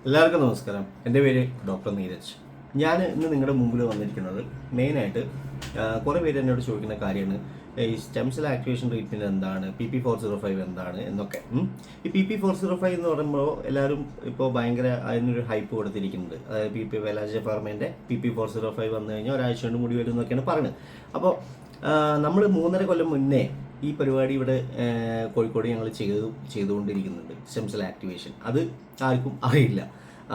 എല്ലാവർക്കും നമസ്കാരം. എൻ്റെ പേര് ഡോക്ടർ നീരജ്. ഞാൻ ഇന്ന് നിങ്ങളുടെ മുമ്പിൽ വന്നിരിക്കുന്നത് മെയിനായിട്ട് കുറേ പേര് എന്നോട് ചോദിക്കുന്ന കാര്യമാണ് ഈ സ്റ്റെം സെൽ ആക്ടിവേഷൻ ട്രീറ്റ്മെൻറ്റ് എന്താണ്, PP405 എന്താണ് എന്നൊക്കെ. ഈ PP405 എന്ന് പറയുമ്പോൾ എല്ലാവരും ഇപ്പോൾ ഭയങ്കര അതിനൊരു ഹൈപ്പ് കൊടുത്തിരിക്കുന്നുണ്ട്. അതായത് വെലാജ ഫാർമേൻ്റെ PP405 വന്നു കഴിഞ്ഞാൽ ഒരാഴ്ച കൊണ്ട് മുടി വരും എന്നൊക്കെയാണ് പറയുന്നത്. അപ്പോൾ നമ്മൾ 3.5 കൊല്ലം മുന്നേ ഈ പരിപാടി ഇവിടെ കോഴിക്കോട് ഞങ്ങൾ ചെയ്തുകൊണ്ടിരിക്കുന്നുണ്ട്. സ്റ്റെം സെൽ ആക്ടിവേഷൻ അത് ആർക്കും അറിയില്ല,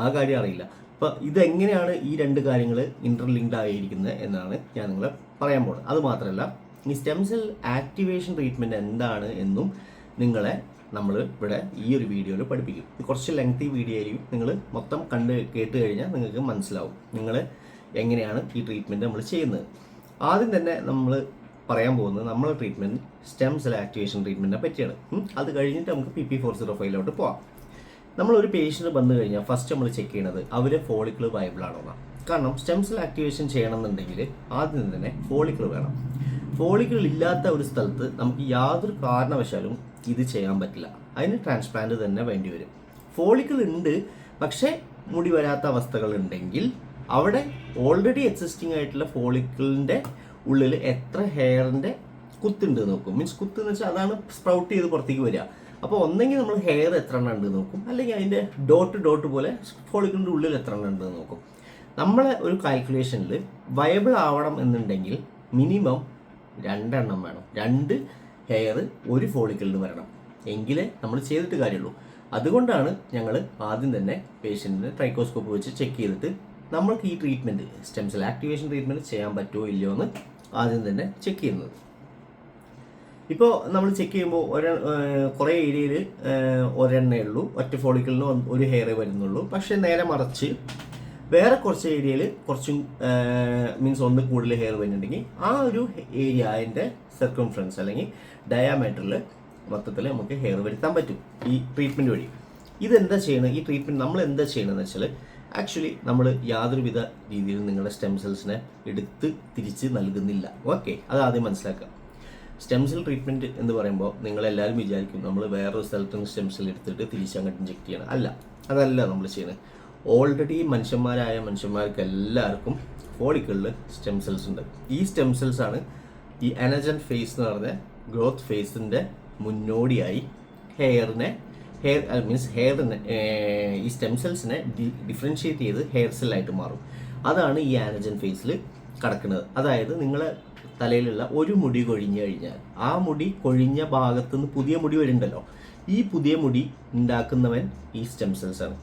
ആ കാര്യം അറിയില്ല. അപ്പോൾ ഇതെങ്ങനെയാണ് ഈ രണ്ട് കാര്യങ്ങൾ ഇൻ്റർലിങ്ക്ഡ് ആയിരിക്കുന്നത് എന്നാണ് ഞാൻ നിങ്ങളെ പറയാൻ പോകുന്നത്. അതുമാത്രമല്ല, ഈ സ്റ്റെം സെൽ ആക്ടിവേഷൻ ട്രീറ്റ്മെൻറ്റ് എന്താണ് എന്നും നിങ്ങളെ നമ്മൾ ഇവിടെ ഈ ഒരു വീഡിയോയിൽ പഠിപ്പിക്കും. ഇത് കുറച്ച് ലെങ്തി വീഡിയോ ആയിരിക്കും. നിങ്ങൾ മൊത്തം കേട്ട് കഴിഞ്ഞാൽ നിങ്ങൾക്ക് മനസ്സിലാവും നിങ്ങൾ എങ്ങനെയാണ് ഈ ട്രീറ്റ്മെൻറ്റ് നമ്മൾ ചെയ്യുന്നത്. ആദ്യം തന്നെ നമ്മൾ പറയാൻ പോകുന്നത് നമ്മളെ ട്രീറ്റ്മെൻറ്റ് സ്റ്റെം സെൽ ആക്ടിവേഷൻ ട്രീറ്റ്മെൻറ്റിനെ പറ്റിയാണ്. അത് കഴിഞ്ഞിട്ട് നമുക്ക് PP405 പോവാം. നമ്മളൊരു പേഷ്യൻ്റ് വന്നു കഴിഞ്ഞാൽ ഫസ്റ്റ് നമ്മൾ ചെക്ക് ചെയ്യണത് അവരെ ഫോളിക്കിൾ വയബിൾ ആണോ എന്നാണ്. കാരണം സ്റ്റെം സെൽ ആക്ടിവേഷൻ ചെയ്യണമെന്നുണ്ടെങ്കിൽ ആദ്യം തന്നെ ഫോളിക്കിൾ വേണം. ഫോളിക്കിൾ ഇല്ലാത്ത ഒരു സ്ഥലത്ത് നമുക്ക് യാതൊരു കാരണവശാലും ഇത് ചെയ്യാൻ പറ്റില്ല. അതിന് ട്രാൻസ്പ്ലാന്റ് തന്നെ വേണ്ടി വരും. ഫോളിക്കിൾ ഉണ്ട്, പക്ഷേ മുടി വരാത്ത അവസ്ഥകൾ ഉണ്ടെങ്കിൽ അവിടെ ഓൾറെഡി എക്സിസ്റ്റിംഗ് ആയിട്ടുള്ള ഫോളിക്കിളിൻ്റെ ഉള്ളിൽ എത്ര ഹെയറിൻ്റെ കുത്തുണ്ട് നോക്കും. മീൻസ് കുത്ത് എന്ന് വെച്ചാൽ അതാണ് സ്പ്രൗട്ട് ചെയ്ത് പുറത്തേക്ക് വരിക. അപ്പോൾ ഒന്നെങ്കിൽ നമ്മൾ ഹെയർ എത്ര എണ്ണം ഉണ്ട് നോക്കും, അല്ലെങ്കിൽ അതിൻ്റെ ഡോട്ട് പോലെ ഫോളിക്കിളിൻ്റെ ഉള്ളിൽ എത്ര എണ്ണം ഉണ്ട് നോക്കും. നമ്മളെ ഒരു കാൽക്കുലേഷനിൽ വയബിൾ ആവണം എന്നുണ്ടെങ്കിൽ മിനിമം 2 എണ്ണം വേണം. 2 ഹെയർ ഒരു ഫോളിക്കിളിന് വരണം, എങ്കിലേ നമ്മൾ ചെയ്തിട്ട് കാര്യമുള്ളൂ. അതുകൊണ്ടാണ് ഞങ്ങൾ ആദ്യം തന്നെ പേഷ്യൻറ്റിന് ട്രൈക്കോസ്കോപ്പ് വെച്ച് ചെക്ക് ചെയ്തിട്ട് നമ്മൾക്ക് ഈ treatment stem cell activation treatment ചെയ്യാൻ പറ്റുമോ ഇല്ലയോ എന്ന് ആദ്യം തന്നെ ചെക്ക് ചെയ്യുന്നത്. ഇപ്പോൾ നമ്മൾ ചെക്ക് ചെയ്യുമ്പോൾ കുറേ ഏരിയയിൽ ഒരെണ്ണേ ഉള്ളൂ, ഒറ്റ ഫോളിക്കിളിന് ഒരു ഹെയർ വരുന്നുള്ളൂ. പക്ഷേ നേരെ മറിച്ച് വേറെ കുറച്ച് ഏരിയയിൽ കുറച്ചും മീൻസ് ഒന്ന് കൂടുതൽ ഹെയർ വരുന്നുണ്ടെങ്കിൽ ആ ഒരു ഏരിയ അതിൻ്റെ സർക്കംഫറൻസ് അല്ലെങ്കിൽ ഡയാമീറ്ററിൽ മൊത്തത്തിൽ നമുക്ക് ഹെയർ വരുത്താൻ പറ്റും ഈ ട്രീറ്റ്മെൻറ്റ് വഴി. ഇതെന്താ ചെയ്യണത്, ഈ ട്രീറ്റ്മെൻറ്റ് നമ്മൾ എന്താ ചെയ്യണമെന്ന് വെച്ചാൽ ആക്ച്വലി നമ്മൾ യാതൊരുവിധ രീതിയിൽ നിങ്ങളുടെ സ്റ്റെം സെൽസിനെ എടുത്ത് തിരിച്ച് നൽകുന്നില്ല. ഓക്കെ, അത് ആദ്യം മനസ്സിലാക്കുക. സ്റ്റെം സെൽ ട്രീറ്റ്മെൻറ്റ് എന്ന് പറയുമ്പോൾ നിങ്ങളെല്ലാവരും വിചാരിക്കും നമ്മൾ വേറൊരു സ്ഥലത്ത് നിന്ന് സ്റ്റെം സെൽ എടുത്തിട്ട് തിരിച്ചങ്ങോട്ട് ഇഞ്ചെക്ട് ചെയ്യണം. അതല്ല നമ്മൾ ചെയ്യുന്നത്. ഓൾറെഡി മനുഷ്യന്മാർക്ക് എല്ലാവർക്കും ഫോളിക്കിളിൽ സ്റ്റെം സെൽസ് ഉണ്ട്. ഈ സ്റ്റെം സെൽസാണ് ഈ അനജൻ ഫേസ് എന്ന് പറഞ്ഞ ഗ്രോത്ത് ഫേസിൻ്റെ മുന്നോടിയായി ഹെയറിനെ ഈ സ്റ്റെം സെൽസിനെ ഡിഫറൻഷിയേറ്റ് ചെയ്ത് ഹെയർ സെല്ലായിട്ട് മാറും. അതാണ് ഈ ആനജൻ ഫേസിൽ കിടക്കുന്നത്. അതായത് നിങ്ങളെ തലയിലുള്ള ഒരു മുടി കൊഴിഞ്ഞു കഴിഞ്ഞാൽ ആ മുടി കൊഴിഞ്ഞ ഭാഗത്തുനിന്ന് പുതിയ മുടി വരുന്നുണ്ടല്ലോ, ഈ പുതിയ മുടി ഉണ്ടാക്കുന്നവൻ ഈ സ്റ്റെം സെൽസാണ്.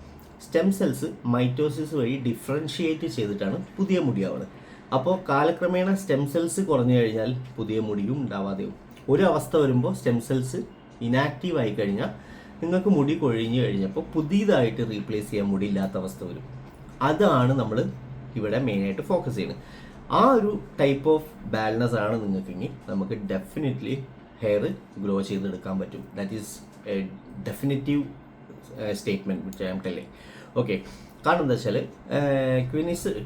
സ്റ്റെം സെൽസ് മൈറ്റോസിസ് വഴി ഡിഫറൻഷിയേറ്റ് ചെയ്തിട്ടാണ് പുതിയ മുടിയാവുന്നത്. അപ്പോൾ കാലക്രമേണ സ്റ്റെം സെൽസ് കുറഞ്ഞു കഴിഞ്ഞാൽ പുതിയ മുടിയും ഉണ്ടാവാതെയും ഒരു അവസ്ഥ വരുമ്പോൾ സ്റ്റെം സെൽസ് ഇനാക്റ്റീവ് ആയി കഴിഞ്ഞാൽ നിങ്ങൾക്ക് മുടി കൊഴിഞ്ഞു കഴിഞ്ഞപ്പോൾ പുതിയതായിട്ട് റീപ്ലേസ് ചെയ്യാൻ മുടി ഇല്ലാത്ത അവസ്ഥ വരും. അതാണ് നമ്മൾ ഇവിടെ മെയിനായിട്ട് ഫോക്കസ് ചെയ്യുന്നത്. ആ ഒരു ടൈപ്പ് ഓഫ് ബാലൻസ് ആണ് നിങ്ങൾക്കെങ്കിൽ നമുക്ക് ഡെഫിനറ്റ്ലി ഹെയർ ഗ്രോ ചെയ്തെടുക്കാൻ പറ്റും. That is a definitive statement which I am telling. Okay, കാരണം എന്താ വെച്ചാൽ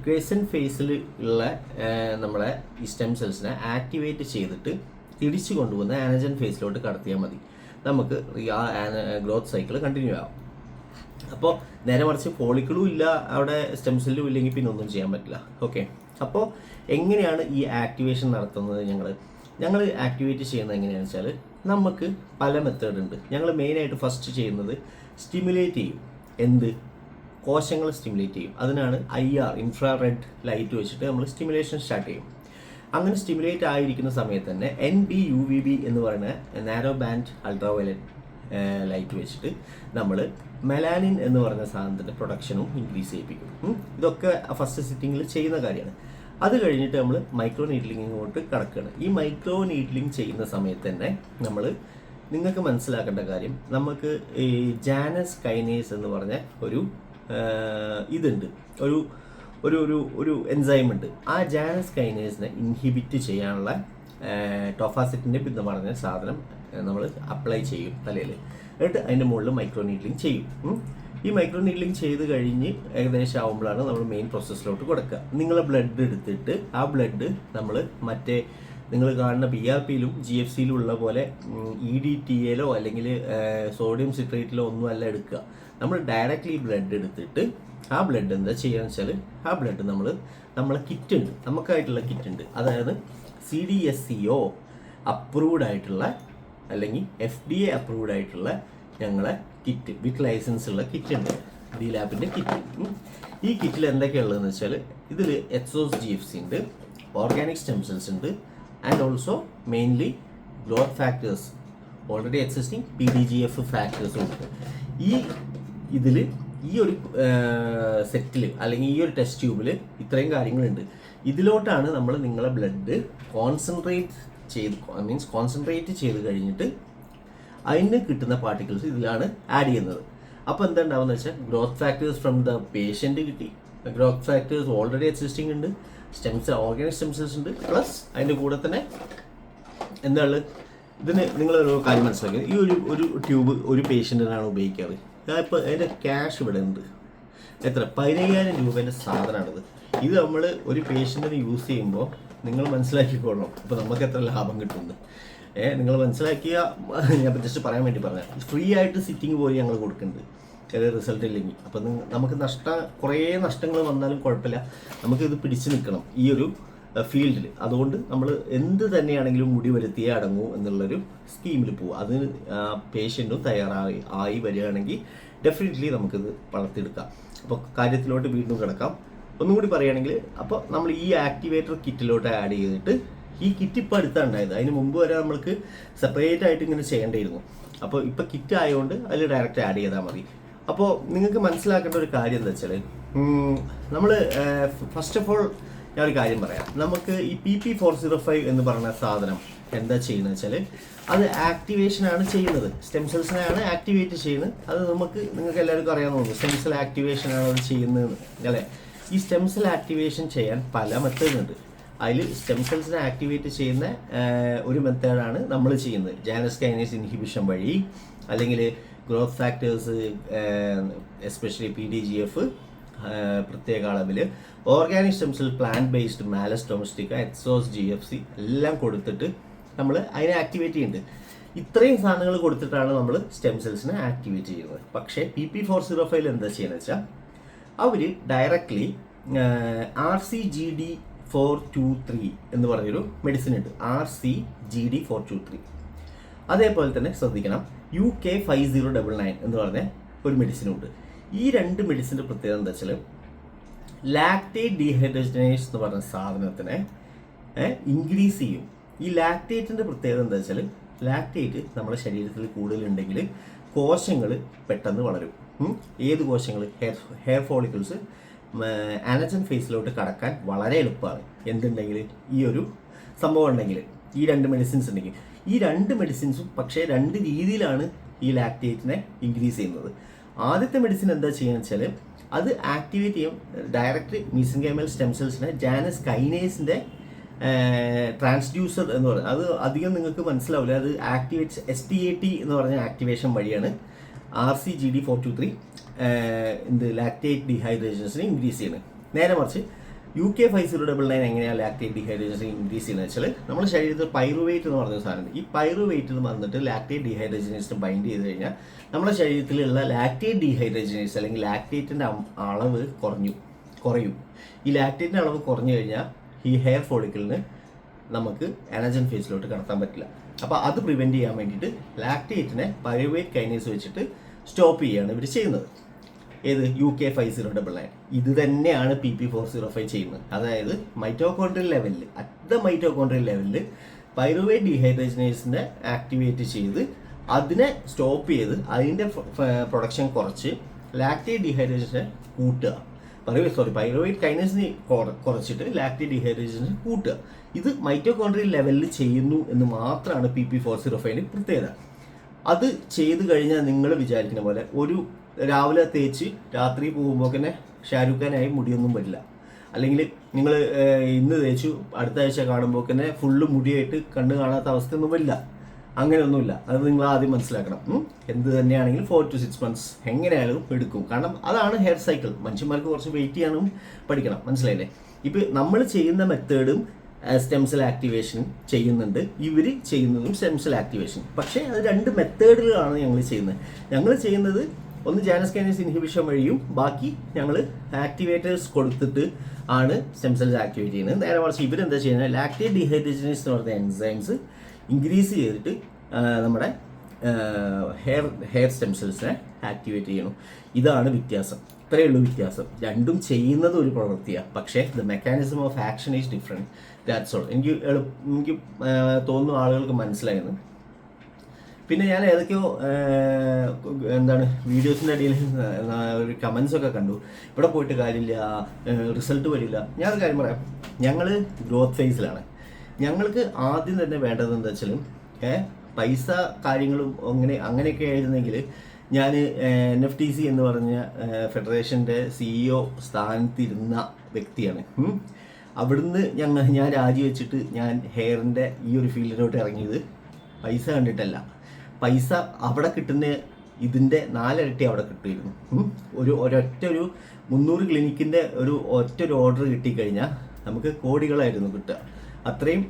ക്വേസൻ ഫേസിൽ ഉള്ള നമ്മളെ ഈ സ്റ്റെം സെൽസിനെ ആക്ടിവേറ്റ് ചെയ്തിട്ട് തിരിച്ചു കൊണ്ടുവന്ന് ആനജൻ ഫേസിലോട്ട് കടത്തിയാൽ മതി. നമുക്ക് ആ ഗ്രോത്ത് സൈക്കിൾ കണ്ടിന്യൂ ആവും. അപ്പോൾ നേരെ മറിച്ച് ഫോളിക്കിളും ഇല്ല, അവിടെ സ്റ്റെം സെല്ലും ഇല്ലെങ്കിൽ പിന്നെ ഒന്നും ചെയ്യാൻ പറ്റില്ല. ഓക്കെ, അപ്പോൾ എങ്ങനെയാണ് ഈ ആക്ടിവേഷൻ നടത്തുന്നത്? ഞങ്ങൾ ആക്ടിവേറ്റ് ചെയ്യുന്നത് എങ്ങനെയാണെന്ന് വെച്ചാൽ നമുക്ക് പല മെത്തേഡ് ഉണ്ട്. ഞങ്ങൾ മെയിനായിട്ട് ഫസ്റ്റ് ചെയ്യുന്നത് സ്റ്റിമുലേറ്റ് ചെയ്യും. കോശങ്ങൾ സ്റ്റിമുലേറ്റ് ചെയ്യും. അതിനാണ് IR ഇൻഫ്രാറെഡ് ലൈറ്റ് വെച്ചിട്ട് നമ്മൾ സ്റ്റിമുലേഷൻ സ്റ്റാർട്ട് ചെയ്യും. അങ്ങനെ സ്റ്റിമുലേറ്റ് ആയിരിക്കുന്ന സമയത്ത് തന്നെ NB-UVB എന്ന് പറയുന്ന നാരോ ബാൻഡ് അൾട്രാവയലറ്റ് ലൈറ്റ് വെച്ചിട്ട് നമ്മൾ മെലാനിൻ എന്ന് പറയുന്ന സാധനത്തിൻ്റെ പ്രൊഡക്ഷനും ഇൻക്രീസ് ചെയ്യിപ്പിക്കും. ഇതൊക്കെ ഫസ്റ്റ് സിറ്റിങ്ങിൽ ചെയ്യുന്ന കാര്യമാണ്. അത് കഴിഞ്ഞിട്ട് നമ്മൾ മൈക്രോ നീഡ്ലിങ്ങിലോട്ട് കടക്കുകയാണ്. ഈ മൈക്രോ നീഡ്ലിങ് ചെയ്യുന്ന സമയത്ത് തന്നെ നിങ്ങൾക്ക് മനസ്സിലാക്കേണ്ട കാര്യം, നമുക്ക് ഈ ജാനസ് കൈനേസ് എന്ന് പറഞ്ഞ ഒരു ഇതുണ്ട്, ഒരു എൻസൈം ഉണ്ട്. ആ ജാനസ് കൈനേസിനെ ഇൻഹിബിറ്റ് ചെയ്യാനുള്ള ടോഫാസെറ്റിൻ്റെ എന്ന് പറഞ്ഞ സാധനം നമ്മൾ അപ്ലൈ ചെയ്യും തലയിൽ. എന്നിട്ട് അതിൻ്റെ മുകളിൽ മൈക്രോ നീഡ്ലിങ് ചെയ്യും. ഈ മൈക്രോ നീഡ്ലിങ് ചെയ്ത് കഴിഞ്ഞ് ഏകദേശം ആകുമ്പോഴാണ് നമ്മൾ മെയിൻ പ്രോസസ്സിലോട്ട് കൊടുക്കുക. നിങ്ങൾ ബ്ലഡ് എടുത്തിട്ട് ആ ബ്ലഡ് നമ്മൾ മറ്റേ നിങ്ങൾ കാണുന്ന BRPയിലും GFCയിലും ഉള്ള പോലെ EDTAയിലോ അല്ലെങ്കിൽ സോഡിയം സിട്രേറ്റിലോ ഒന്നും അല്ല എടുക്കുക. നമ്മൾ ഡയറക്റ്റ്ലി ബ്ലഡ് എടുത്തിട്ട് ആ ബ്ലഡ് എന്താ ചെയ്യുകയെന്ന് വെച്ചാൽ ആ ബ്ലഡ് നമ്മളെ കിറ്റ് ഉണ്ട്, നമുക്കായിട്ടുള്ള കിറ്റ് ഉണ്ട്. അതായത് CDSCO അപ്രൂവ്ഡ് ആയിട്ടുള്ള അല്ലെങ്കിൽ FDA അപ്രൂവ്ഡ് ആയിട്ടുള്ള ഞങ്ങളെ കിറ്റ് വിത്ത് ലൈസൻസ് ഉള്ള കിറ്റ് ഉണ്ട്, ഡി ലാബിൻ്റെ കിറ്റ്. ഈ കിറ്റിൽ എന്തൊക്കെയുള്ളതെന്ന് വെച്ചാൽ ഇതിൽ HOS-GFC ഉണ്ട്, ഓർഗാനിക് സ്റ്റെം സെൽസ് ഉണ്ട്, and also mainly growth factors, already existing PDGF ഫാക്ടേഴ്സും ഉണ്ട്. ഈ ഒരു സെറ്റിൽ അല്ലെങ്കിൽ ഈ ഒരു ടെസ്റ്റ് ട്യൂബിൽ ഇത്രയും കാര്യങ്ങളുണ്ട്. ഇതിലോട്ടാണ് നമ്മൾ നിങ്ങളെ ബ്ലഡ് കോൺസെൻട്രേറ്റ് ചെയ്ത് കഴിഞ്ഞിട്ട് അതിന് കിട്ടുന്ന പാർട്ടിക്കിൾസ് ഇതിലാണ് ആഡ് ചെയ്യുന്നത്. അപ്പോൾ എന്താ ഉണ്ടാവുക വെച്ചാൽ growth factors from the patient കിട്ടി, ഗ്രോത്ത് ഫാക്ടേഴ്സ് ഓൾറെഡി എക്സിസ്റ്റിംഗ് ഉണ്ട്, ഓർഗാനിക് സ്റ്റെം സെൽസ് ഉണ്ട്, പ്ലസ് അതിൻ്റെ കൂടെ തന്നെ എന്താണ് ഇതിന് നിങ്ങളൊരു കാര്യം മനസ്സിലാക്കുക. ഈ ഒരു ട്യൂബ് ഒരു പേഷ്യൻറ്റിനാണ് ഉപയോഗിക്കാറ്. ഇപ്പോൾ അതിൻ്റെ ക്യാഷ് ഇവിടെ ഉണ്ട്, എത്ര 15,000 രൂപേൻ്റെ സാധനമാണിത്. ഇത് നമ്മൾ ഒരു പേഷ്യൻറ്റിന് യൂസ് ചെയ്യുമ്പോൾ നിങ്ങൾ മനസ്സിലാക്കിക്കൊള്ളണം അപ്പോൾ നമുക്ക് എത്ര ലാഭം കിട്ടുന്നത്. നിങ്ങൾ മനസ്സിലാക്കിയ ഞാൻ ജസ്റ്റ് പറയാൻ വേണ്ടി പറഞ്ഞാൽ ഫ്രീ ആയിട്ട് സിറ്റിംഗ് പോയി ഞങ്ങൾ കൊടുക്കുന്നുണ്ട്, അതായത് റിസൾട്ട് ഇല്ലെങ്കിൽ. അപ്പം നമുക്ക് കുറേ നഷ്ടങ്ങൾ വന്നാലും കുഴപ്പമില്ല, നമുക്കിത് പിടിച്ചു നിൽക്കണം ഈ ഒരു ഫീൽഡിൽ. അതുകൊണ്ട് നമ്മൾ എന്ത് തന്നെയാണെങ്കിലും മുടി വരുത്തിയേ അടങ്ങൂ എന്നുള്ളൊരു സ്കീമിൽ പോവുക. അത് പേഷ്യൻറ്റും തയ്യാറായി വരികയാണെങ്കിൽ ഡെഫിനറ്റ്ലി നമുക്കിത് വളർത്തിയെടുക്കാം. അപ്പോൾ കാര്യത്തിലോട്ട് വീണ്ടും കിടക്കാം. ഒന്നും കൂടി പറയുകയാണെങ്കിൽ, അപ്പോൾ നമ്മൾ ഈ ആക്ടിവേറ്റർ കിറ്റിലോട്ട് ആഡ് ചെയ്തിട്ട്, ഈ കിറ്റ് ഇപ്പോൾ അടുത്താണ് ഉണ്ടായത്, അതിന് മുമ്പ് വരെ നമ്മൾക്ക് സെപ്പറേറ്റ് ആയിട്ട് ഇങ്ങനെ ചെയ്യേണ്ടിയിരുന്നു. അപ്പോൾ ഇപ്പോൾ കിറ്റ് ആയതുകൊണ്ട് അതിൽ ഡയറക്റ്റ് ആഡ് ചെയ്താൽ മതി. അപ്പോൾ നിങ്ങൾക്ക് മനസ്സിലാക്കേണ്ട ഒരു കാര്യം എന്താ വെച്ചാൽ, നമ്മൾ ഫസ്റ്റ് ഓഫ് ഓൾ ഞാൻ ഒരു കാര്യം പറയാം. നമുക്ക് ഈ PP405 എന്ന് പറയുന്ന സാധനം എന്താ ചെയ്യുന്നത് വെച്ചാൽ അത് ആക്ടിവേഷനാണ് ചെയ്യുന്നത്, സ്റ്റെം സെൽസിനെയാണ് ആക്ടിവേറ്റ് ചെയ്യുന്നത്. അത് നിങ്ങൾക്ക് എല്ലാവർക്കും അറിയാമെന്ന് തോന്നുന്നു, സ്റ്റെം സെൽ ആക്ടിവേഷനാണ് അത് ചെയ്യുന്നത് അല്ലേ. ഈ സ്റ്റെം സെൽ ആക്ടിവേഷൻ ചെയ്യാൻ പല മെത്തേഡ് ഉണ്ട്. അതിൽ സ്റ്റെം സെൽസിനെ ആക്ടിവേറ്റ് ചെയ്യുന്ന ഒരു മെത്തേഡാണ് നമ്മൾ ചെയ്യുന്നത്, ജാനസ് കൈനേസ് ഇൻഹിബിഷൻ വഴി, അല്ലെങ്കിൽ ഗ്രോത്ത് ഫാക്ടേഴ്സ് എസ്പെഷ്യലി PDGF പ്രത്യേക അളവിൽ, organic stem cell plant based Marles domestica HOS-GFC എല്ലാം കൊടുത്തിട്ട് നമ്മൾ അതിനെ ആക്ടിവേറ്റ് ചെയ്യുന്നുണ്ട്. ഇത്രയും സാധനങ്ങൾ കൊടുത്തിട്ടാണ് നമ്മൾ സ്റ്റെം സെൽസിനെ ആക്ടിവേറ്റ് ചെയ്യുന്നത്. പക്ഷേ PP405 എന്താ ചെയ്യുന്നത് വെച്ചാൽ അവർ ഡയറക്റ്റ്ലി RCGD423 എന്ന് പറഞ്ഞൊരു മെഡിസിൻ ഉണ്ട്, RCGD423. അതേപോലെ തന്നെ ശ്രദ്ധിക്കണം, UK5099 എന്ന് പറഞ്ഞ ഒരു മെഡിസിനുണ്ട്. ഈ രണ്ട് മെഡിസിൻ്റെ പ്രത്യേകത എന്താ വെച്ചാൽ ലാക്ടേറ്റ് ഡീഹൈഡ്രജനേസ് എന്ന് പറഞ്ഞ സാധനത്തിനെ ഇൻക്രീസ് ചെയ്യും. ഈ ലാക്ടേറ്റിൻ്റെ പ്രത്യേകത എന്താ വെച്ചാൽ ലാക്ടേറ്റ് നമ്മുടെ ശരീരത്തിൽ കൂടുതലുണ്ടെങ്കിൽ കോശങ്ങൾ പെട്ടെന്ന് വളരും. ഏത് കോശങ്ങൾ? ഹെയർ ഫോളിക്കിൾസ് ആനജൻ ഫേസിലോട്ട് കടക്കാൻ വളരെ എളുപ്പമാണ്. എന്തുണ്ടെങ്കിൽ ഈ ഒരു സംഭവം ഉണ്ടെങ്കിൽ, ഈ രണ്ട് മെഡിസിൻസ് ഉണ്ടെങ്കിൽ. ഈ രണ്ട് മെഡിസിൻസും പക്ഷേ രണ്ട് രീതിയിലാണ് ഈ ലാക്ടേറ്റിനെ ഇൻക്രീസ് ചെയ്യുന്നത്. ആദ്യത്തെ മെഡിസിൻ എന്താ ചെയ്യുക വെച്ചാൽ അത് ആക്ടിവേറ്റ് ചെയ്യും ഡയറക്റ്റ് മീസെൻകൈമൽ സ്റ്റെം സെൽസിനെ ജാനസ് കൈനേസിൻ്റെ ട്രാൻസ്ഡ്യൂസർ എന്ന് പറയുന്നത്. അത് അധികം നിങ്ങൾക്ക് മനസ്സിലാവില്ല. അത് ആക്ടിവേറ്റ് STAT എന്ന് പറഞ്ഞ ആക്ടിവേഷൻ വഴിയാണ് RCGD423 ലാക്ടേറ്റ് ഡീഹൈഡ്രേഷൻസിനെ ഇൻക്രീസ് ചെയ്യുന്നത്. നേരെ മറിച്ച് UK5099 എങ്ങനെയാണ് ലാക്ടേറ്റ് ഡീഹൈഡ്രേഷൻസിനെ ഇൻക്രീസ് ചെയ്യുന്നത് വെച്ചാൽ നമ്മുടെ ശരീരത്തിൽ പൈറുവേറ്റ് എന്ന് പറഞ്ഞ സാധനം, ഈ പൈറുവേറ്റ് എന്ന് പറഞ്ഞിട്ട് ലാക്ടേറ്റ് ഡീഹൈഡ്രേഷനേസിന് ബൈൻഡ് ചെയ്ത് കഴിഞ്ഞാൽ നമ്മുടെ ശരീരത്തിലുള്ള ലാക്ടേറ്റ് ഡീഹൈഡ്രേഷനേസ് അല്ലെങ്കിൽ ലാക്ടേറ്റിൻ്റെ അളവ് കുറയും. ഈ ലാക്ടേറ്റിൻ്റെ അളവ് കുറഞ്ഞു കഴിഞ്ഞാൽ ഈ ഹെയർ ഫോളിക്കിളിന് നമുക്ക് ആനജൻ ഫേസിലോട്ട് കടത്താൻ പറ്റില്ല. അപ്പോൾ അത് പ്രിവെൻറ്റ് ചെയ്യാൻ വേണ്ടിയിട്ട് ലാക്ടേറ്റിനെ പൈറുവേറ്റ് കൈനേസ് വെച്ചിട്ട് സ്റ്റോപ്പ് ചെയ്യുകയാണ് ഇവർ ചെയ്യുന്നത്. ഏത്? UK5099. ഇത് തന്നെയാണ് PP405 ചെയ്യുന്നത്. അതായത് മൈറ്റോകോൺഡ്രിയൽ ലെവലിൽ, അറ്റ് ദ മൈറ്റോകോൺഡ്രിയൽ ലെവലിൽ പൈറുവേറ്റ് ഡീഹൈഡ്രേഷനേസിനെ ആക്ടിവേറ്റ് ചെയ്ത് അതിനെ സ്റ്റോപ്പ് ചെയ്ത് അതിൻ്റെ പ്രൊഡക്ഷൻ കുറച്ച് ലാക്ടേറ്റ് ഡീഹൈഡ്രേഷനെ കൂട്ടുക. പൈറുവേറ്റ് കൈനേസിനെ കുറച്ചിട്ട് ലാക്ടേറ്റ് ഡീഹൈഡ്രേഷനെ കൂട്ടുക. ഇത് മൈറ്റോകോൺഡ്രിയൽ ലെവലിൽ ചെയ്യുന്നു എന്ന് മാത്രമാണ് PP405 പ്രത്യേകത. അത് ചെയ്ത് കഴിഞ്ഞാൽ നിങ്ങൾ വിചാരിക്കുന്ന പോലെ ഒരു രാവിലെ തേച്ച് രാത്രി പോകുമ്പോൾ തന്നെ ഷാരൂഖ് ഖാനായി മുടിയൊന്നും വരില്ല. അല്ലെങ്കിൽ നിങ്ങൾ ഇന്ന് തേച്ചു അടുത്ത ആഴ്ച കാണുമ്പോൾ തന്നെ ഫുള്ള് മുടിയായിട്ട് കണ്ണ് കാണാത്ത അവസ്ഥയൊന്നും വരില്ല. അങ്ങനെയൊന്നുമില്ല. അത് നിങ്ങൾ ആദ്യം മനസ്സിലാക്കണം. എന്ത് തന്നെയാണെങ്കിലും 4 to 6 months എങ്ങനെയായാലും എടുക്കും. കാരണം അതാണ് ഹെയർ സൈക്കിൾ. മനുഷ്യന്മാർക്ക് കുറച്ച് വെയിറ്റ് ചെയ്യാനും പഠിക്കണം. മനസ്സിലായില്ലേ? ഇപ്പം നമ്മൾ ചെയ്യുന്ന മെത്തേഡും സ്റ്റെം സെൽ ആക്ടിവേഷൻ ചെയ്യുന്നുണ്ട്, ഇവർ ചെയ്യുന്നതും സ്റ്റെം സെൽ ആക്ടിവേഷൻ. പക്ഷേ അത് 2 മെത്തേഡിലാണ് ഞങ്ങൾ ചെയ്യുന്നത്. ഞങ്ങൾ ചെയ്യുന്നത് ഒന്ന് ജാനസ് കൈനേസ് ഇൻഹിബിഷൻ വഴിയും ബാക്കി ഞങ്ങൾ ആക്ടിവേറ്റേഴ്സ് കൊടുത്തിട്ട് ആണ് സ്റ്റെം സെൽസ് ആക്ടിവേറ്റ് ചെയ്യുന്നത്. നേരെ മറിച്ച് ഇവരെന്താ ചെയ്യുന്നത്, ലാക്ടേറ്റ് ഡീഹൈഡ്രജനേസ് എന്ന് പറയുന്ന എൻസൈംസ് ഇൻക്രീസ് ചെയ്തിട്ട് നമ്മുടെ ഹെയർ സ്റ്റെം സെൽസിനെ ആക്ടിവേറ്റ് ചെയ്യണം. ഇതാണ് വ്യത്യാസം. ഇത്രയേ ഉള്ളൂ വ്യത്യാസം. രണ്ടും ചെയ്യുന്നത് ഒരു പ്രവൃത്തിയാണ്, പക്ഷേ the mechanism of action is different. That's all. എനിക്ക് തോന്നുന്നു ആളുകൾക്ക് മനസ്സിലായെന്ന്. പിന്നെ ഞാൻ ഏതൊക്കെയോ വീഡിയോസിൻ്റെ അടിയിൽ ഒരു കമൻസൊക്കെ കണ്ടു, ഇവിടെ പോയിട്ട് കാര്യമില്ല, റിസൾട്ട് വരില്ല. ഞാനൊരു കാര്യം പറയാം, ഞങ്ങൾ ഗ്രോത്ത് ഫേസിലാണ്. ഞങ്ങൾക്ക് ആദ്യം തന്നെ വേണ്ടത് എന്താ വെച്ചാലും പൈസ കാര്യങ്ങളും അങ്ങനെയൊക്കെ ആയിരുന്നെങ്കിൽ ഞാൻ NFTC എന്ന് പറഞ്ഞ ഫെഡറേഷൻ്റെ CEO സ്ഥാനത്തിരുന്ന വ്യക്തിയാണ്. അവിടുന്ന് ഞാൻ രാജിവെച്ചിട്ട് ഞാൻ ഹെയറിൻ്റെ ഈ ഒരു ഫീൽഡിലോട്ട് ഇറങ്ങിയത് പൈസ കണ്ടിട്ടല്ല. പൈസ അവിടെ കിട്ടുന്ന ഇതിൻ്റെ 4 ഇരട്ടി അവിടെ കിട്ടുമായിരുന്നു. ഒരു 300 ക്ലിനിക്കിൻ്റെ ഒരു ഓർഡർ കിട്ടിക്കഴിഞ്ഞാൽ നമുക്ക് കോടികളായിരുന്നു കിട്ടുക. അത്രയും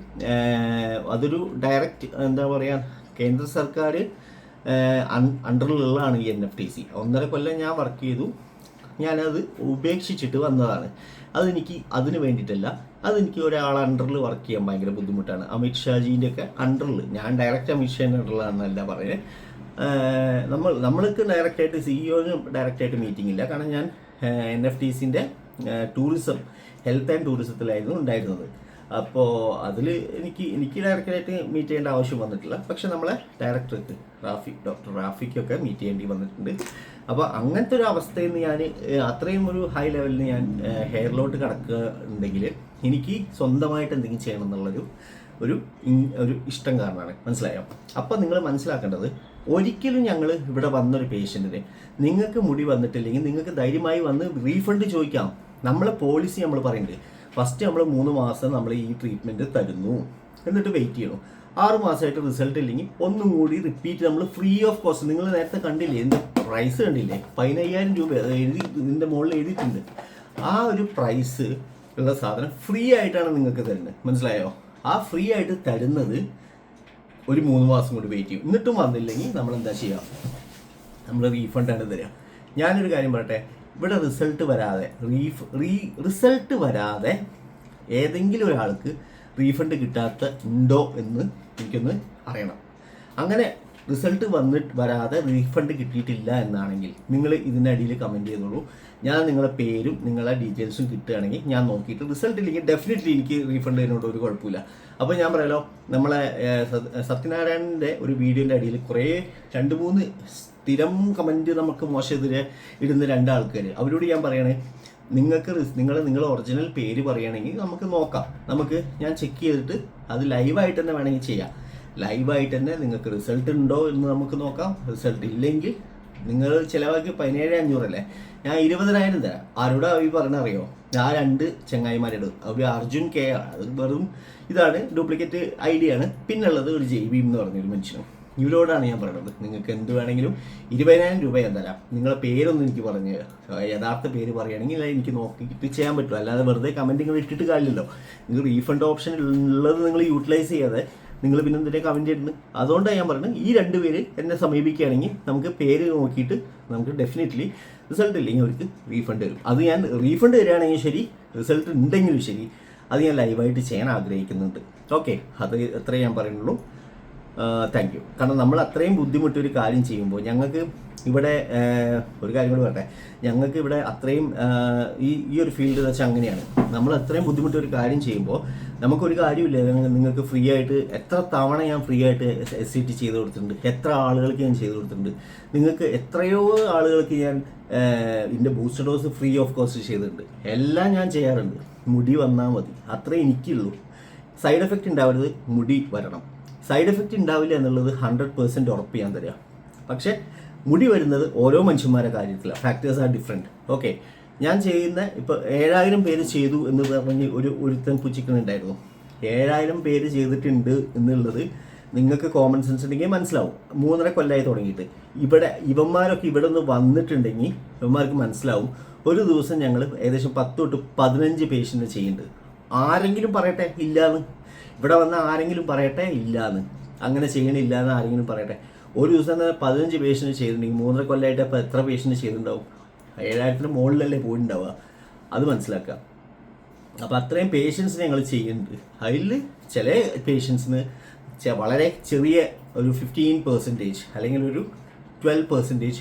അതൊരു ഡയറക്റ്റ് എന്താ പറയുക, കേന്ദ്ര സർക്കാർ അണ്ടറിലുള്ളതാണ് ഈ NFTC. 1.5 കൊല്ലം ഞാൻ വർക്ക് ചെയ്തു. ഞാനത് ഉപേക്ഷിച്ചിട്ട് വന്നതാണ്. അതിന് വേണ്ടിയിട്ടല്ല, അതെനിക്ക് ഒരാൾ അണ്ടറിൽ വർക്ക് ചെയ്യാൻ ഭയങ്കര ബുദ്ധിമുട്ടാണ്. അമിത് ഷാജീൻ്റെ ഒക്കെ അണ്ടറിൽ, ഞാൻ ഡയറക്റ്റ് അമിത് ഷാൻ്റെ അണ്ടറിലാണെന്നല്ല പറയുന്നത്. നമ്മൾക്ക് ഡയറക്റ്റായിട്ട് സിഇഒന് ഡയറക്റ്റായിട്ട് മീറ്റിംഗ് ഇല്ല. കാരണം ഞാൻ NFTCൻ്റെ ടൂറിസം, ഹെൽത്ത് ആൻഡ് ടൂറിസത്തിലായിരുന്നു ഉണ്ടായിരുന്നത്. അപ്പോൾ അതിൽ എനിക്ക് ഡയറക്റ്റായിട്ട് മീറ്റ് ചെയ്യേണ്ട ആവശ്യം വന്നിട്ടില്ല. പക്ഷെ നമ്മളെ ഡയറക്ടർക്ക് ഡോക്ടർ റാഫിക്കൊക്കെ മീറ്റ് ചെയ്യേണ്ടി വന്നിട്ടുണ്ട്. അപ്പോൾ അങ്ങനത്തെ ഒരു അവസ്ഥയിൽ നിന്ന് ഞാൻ അത്രയും ഒരു ഹൈ ലെവലിൽ ഞാൻ ഹെയറിലോട്ട് കിടക്കുന്നുണ്ടെങ്കിൽ എനിക്ക് സ്വന്തമായിട്ട് എന്തെങ്കിലും ചെയ്യണം എന്നുള്ളൊരു ഒരു ഇഷ്ടം കാരണമാണ്. മനസ്സിലായോ? അപ്പോൾ നിങ്ങൾ മനസ്സിലാക്കേണ്ടത്, ഒരിക്കലും ഞങ്ങൾ ഇവിടെ വന്നൊരു പേഷ്യൻറ്റിന് നിങ്ങൾക്ക് മുടി വന്നിട്ടില്ലെങ്കിൽ നിങ്ങൾക്ക് ധൈര്യമായി വന്ന് റീഫണ്ട് ചോദിക്കാം. നമ്മളെ പോളിസി നമ്മൾ പറയുന്നുണ്ട്, ഫസ്റ്റ് നമ്മൾ 3 മാസം നമ്മൾ ഈ ട്രീറ്റ്മെൻറ്റ് തരുന്നു, എന്നിട്ട് വെയിറ്റ് ചെയ്യണം. 6 മാസമായിട്ട് റിസൾട്ട് ഇല്ലെങ്കിൽ ഒന്നും കൂടി റിപ്പീറ്റ് നമ്മൾ ഫ്രീ ഓഫ് കോസ്റ്റ്. നിങ്ങൾ നേരത്തെ കണ്ടില്ലേ, ഇതിൻ്റെ പ്രൈസ് കണ്ടില്ലേ, 15,000 രൂപ ഇതിൻ്റെ മുകളിൽ എഴുതിയിട്ടുണ്ട്. ആ ഒരു പ്രൈസ് ഉള്ള സാധനം ഫ്രീ ആയിട്ടാണ് നിങ്ങൾക്ക് തരുന്നത്. മനസ്സിലായോ? ആ ഫ്രീ ആയിട്ട് തരുന്നത് ഒരു 3 മാസം കൊണ്ട് വെയിറ്റ് ചെയ്യും. എന്നിട്ടും വന്നില്ലെങ്കിൽ നമ്മൾ എന്താ ചെയ്യുക, നമ്മൾ റീഫണ്ടാണ് തരിക. ഞാനൊരു കാര്യം പറയട്ടെ, ഇവിടെ റിസൾട്ട് വരാതെ ഏതെങ്കിലും ഒരാൾക്ക് റീഫണ്ട് ഉണ്ടോ എന്ന് എനിക്കൊന്ന് അറിയണം. അങ്ങനെ റിസൾട്ട് വരാതെ റീഫണ്ട് കിട്ടിയിട്ടില്ല എന്നാണെങ്കിൽ നിങ്ങൾ ഇതിൻ്റെ അടിയിൽ കമൻറ്റ് ചെയ്തോളൂ. ഞാൻ നിങ്ങളുടെ പേരും നിങ്ങളുടെ ഡീറ്റെയിൽസും കിട്ടുകയാണെങ്കിൽ ഞാൻ നോക്കിയിട്ട് റിസൾട്ട് ഇല്ലെങ്കിൽ ഡെഫിനറ്റ്ലി എനിക്ക് റീഫണ്ട് ചെയ്യുന്നതുകൊണ്ട് ഒരു കുഴപ്പമില്ല. അപ്പോൾ ഞാൻ പറയാലോ, നമ്മളെ സത്യനാരായണൻ്റെ ഒരു വീഡിയോൻ്റെ അടിയിൽ കുറേ 2-3 സ്ഥിരം കമൻറ്റ് നമുക്ക് മോശമെതിരെ ഇടുന്ന 2 ആൾക്കാർ. അവരോട് ഞാൻ പറയണേ, നിങ്ങൾ ഒറിജിനൽ പേര് പറയുകയാണെങ്കിൽ നമുക്ക് നോക്കാം. ഞാൻ ചെക്ക് ചെയ്തിട്ട് അത് ലൈവായിട്ട് തന്നെ വേണമെങ്കിൽ ചെയ്യാം. ലൈവായിട്ട് തന്നെ നിങ്ങൾക്ക് റിസൾട്ട് ഉണ്ടോ എന്ന് നമുക്ക് നോക്കാം. റിസൾട്ട് ഇല്ലെങ്കിൽ നിങ്ങൾ ചിലവാക്കി 17,500 അല്ലേ, ഞാൻ 20,000 തരാം. ആരോടാ ഈ പറഞ്ഞറിയോ? ഞാൻ 2 ചങ്ങായിമാരോട്, ഒരു അർജുൻ K, അത് വെറും ഇതാണ്, ഡ്യൂപ്ലിക്കേറ്റ് ID ആണ്. പിന്നുള്ളത് ഒരു JB എന്ന് പറഞ്ഞൊരു മനുഷ്യനും. ഇവരോടാണ് ഞാൻ പറയുന്നത്, നിങ്ങൾക്ക് എന്ത് വേണമെങ്കിലും 20,000 രൂപ ഞാൻ തരാം. നിങ്ങളെ പേരൊന്നും എനിക്ക് പറഞ്ഞ് യഥാർത്ഥ പേര് പറയുകയാണെങ്കിൽ എനിക്ക് നോക്കിയിട്ട് ചെയ്യാൻ പറ്റും. അല്ലാതെ വെറുതെ കമൻറ്റുകൾ ഇട്ടിട്ട് കാര്യമില്ലല്ലോ. നിങ്ങൾ റീഫണ്ട് ഓപ്ഷൻ ഉള്ളത് നിങ്ങൾ യൂട്ടിലൈസ് ചെയ്യാതെ നിങ്ങൾ പിന്നെ എന്തിനാ കമൻറ്റ് ഇടുന്നത്? അതുകൊണ്ടാണ് ഞാൻ പറയുന്നത്, ഈ 2 പേര് എന്നെ സമീപിക്കുകയാണെങ്കിൽ നമുക്ക് പേര് നോക്കിയിട്ട് നമുക്ക് ഡെഫിനറ്റ്ലി റിസൾട്ട് ഇല്ലെങ്കിൽ അവർക്ക് റീഫണ്ട് തരും. അത് ഞാൻ റീഫണ്ട് തരികയാണെങ്കിൽ ശരി, റിസൾട്ട് ഉണ്ടെങ്കിലും ശരി, അത് ഞാൻ ലൈവായിട്ട് ചെയ്യാൻ ആഗ്രഹിക്കുന്നുണ്ട്. ഓക്കെ, അത് എത്രയേ ഞാൻ പറയുന്നുള്ളൂ. Thank you. കാരണം നമ്മൾ അത്രയും ബുദ്ധിമുട്ടൊരു കാര്യം ചെയ്യുമ്പോൾ ഞങ്ങൾക്ക് ഇവിടെ ഒരു കാര്യം കൂടി പറയട്ടെ, ഞങ്ങൾക്ക് ഇവിടെ അത്രയും ഈ ഒരു ഫീൽഡ് എന്ന് വെച്ചാൽ അങ്ങനെയാണ്. നമ്മൾ അത്രയും ബുദ്ധിമുട്ടൊരു കാര്യം ചെയ്യുമ്പോൾ നമുക്കൊരു കാര്യമില്ല. നിങ്ങൾക്ക് ഫ്രീ ആയിട്ട് എത്ര തവണ ഞാൻ ഫ്രീ ആയിട്ട് SCT ചെയ്ത് കൊടുത്തിട്ടുണ്ട്, എത്ര ആളുകൾക്ക് ഞാൻ ചെയ്ത് കൊടുത്തിട്ടുണ്ട്. നിങ്ങൾക്ക് എത്രയോ ആളുകൾക്ക് ഞാൻ ഇതിൻ്റെ booster dose free of cost ചെയ്തിട്ടുണ്ട്. എല്ലാം ഞാൻ ചെയ്യാറുണ്ട്. മുടി വന്നാൽ മതി, അത്രേ എനിക്കുള്ളൂ. സൈഡ് എഫക്റ്റ് ഉണ്ടാവരുത്, മുടി വരണം. സൈഡ് എഫക്റ്റ് ഉണ്ടാവില്ല എന്നുള്ളത് 100% ഉറപ്പ് ഞാൻ തരാം. പക്ഷേ മുടി വരുന്നത് ഓരോ മനുഷ്യന്മാരുടെ കാര്യത്തിലാണ്. Factors are different. ഓക്കെ, ഞാൻ ചെയ്യുന്ന ഇപ്പോൾ 7,000 പേര് ചെയ്തു എന്ന് പറഞ്ഞ് ഒരുത്തൻ പുച്ഛിക്കുന്നുണ്ടായിരുന്നു. 7,000 പേര് ചെയ്തിട്ടുണ്ട് എന്നുള്ളത് നിങ്ങൾക്ക് കോമൺ സെൻസ് ഉണ്ടെങ്കിൽ മനസ്സിലാവും. 3.5 കൊല്ലമായി തുടങ്ങിയിട്ട് ഇവന്മാരൊക്കെ ഇവിടെ നിന്ന് വന്നിട്ടുണ്ടെങ്കിൽ ഇവന്മാർക്ക് മനസ്സിലാവും. ഒരു ദിവസം ഞങ്ങൾ ഏകദേശം 10 തൊട്ട് 15 പേഷ്യൻ്റ് ചെയ്യുന്നുണ്ട്. ആരെങ്കിലും പറയട്ടെ ഇല്ലാന്ന്, ഇവിടെ വന്ന ആരെങ്കിലും പറയട്ടെ ഇല്ലാന്ന്, അങ്ങനെ ചെയ്യണില്ല എന്ന് ആരെങ്കിലും പറയട്ടെ. ഒരു ദിവസം തന്നെ 15 പേഷ്യൻറ്റ് ചെയ്തിട്ടുണ്ടെങ്കിൽ 3.5 കൊല്ലമായിട്ട് അപ്പോൾ എത്ര പേഷ്യൻറ്റ് ചെയ്തിട്ടുണ്ടാവും? 7000-ന് മുകളിലല്ലേ പോയിട്ടുണ്ടാവുക. അത് മനസ്സിലാക്കുക. അപ്പോൾ അത്രയും പേഷ്യൻസിന് ഞങ്ങൾ ചെയ്യുന്നുണ്ട്. അതിൽ ചില പേഷ്യൻസിന് വളരെ ചെറിയ ഒരു 15% അല്ലെങ്കിൽ ഒരു 12%,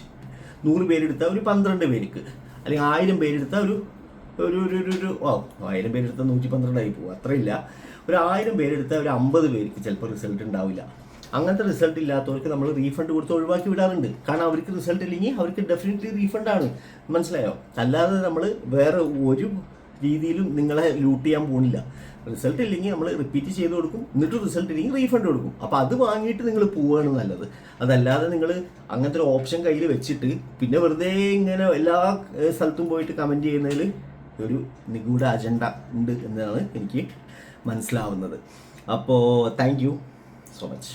100 പേരെടുത്താൽ ഒരു 12 പേർക്ക്, അല്ലെങ്കിൽ 1000 പേരെടുത്താൽ ഒരു 1000 പേരെടുത്താൽ 112 പോകും, അത്രയില്ല. ഒരു 1000 പേരെടുത്താൽ ഒരു 50 പേർക്ക് ചിലപ്പോൾ റിസൾട്ട് ഉണ്ടാവില്ല. അങ്ങനത്തെ റിസൾട്ട് ഇല്ലാത്തവർക്ക് നമ്മൾ റീഫണ്ട് കൊടുത്ത് ഒഴിവാക്കി വിടാറുണ്ട്. കാരണം അവർക്ക് റിസൾട്ട് ഇല്ലെങ്കിൽ അവർക്ക് ഡെഫിനറ്റ്ലി റീഫണ്ടാണ്. മനസ്സിലായോ? അല്ലാതെ നമ്മൾ വേറെ ഒരു രീതിയിലും നിങ്ങളെ ലൂട്ട് ചെയ്യാൻ പോകുന്നില്ല. റിസൾട്ട് ഇല്ലെങ്കിൽ നമ്മൾ റിപ്പീറ്റ് ചെയ്ത് കൊടുക്കും, എന്നിട്ട് റിസൾട്ട് ഇല്ലെങ്കിൽ റീഫണ്ട് കൊടുക്കും. അപ്പോൾ അത് വാങ്ങിയിട്ട് നിങ്ങൾ പോവുകയാണ് നല്ലത്. അതല്ലാതെ നിങ്ങൾ അങ്ങനത്തെ ഒരു ഓപ്ഷൻ കയ്യിൽ വെച്ചിട്ട് പിന്നെ വെറുതെ ഇങ്ങനെ എല്ലാ സ്ഥലത്തും പോയിട്ട് കമൻറ്റ് ചെയ്യുന്നതിൽ ഒരു നിഗൂഢ അജണ്ട ഉണ്ട് എന്നാണ് എനിക്ക് മനസ്സിലാവുന്നത്. അപ്പോൾ താങ്ക് യു സോ മച്ച്.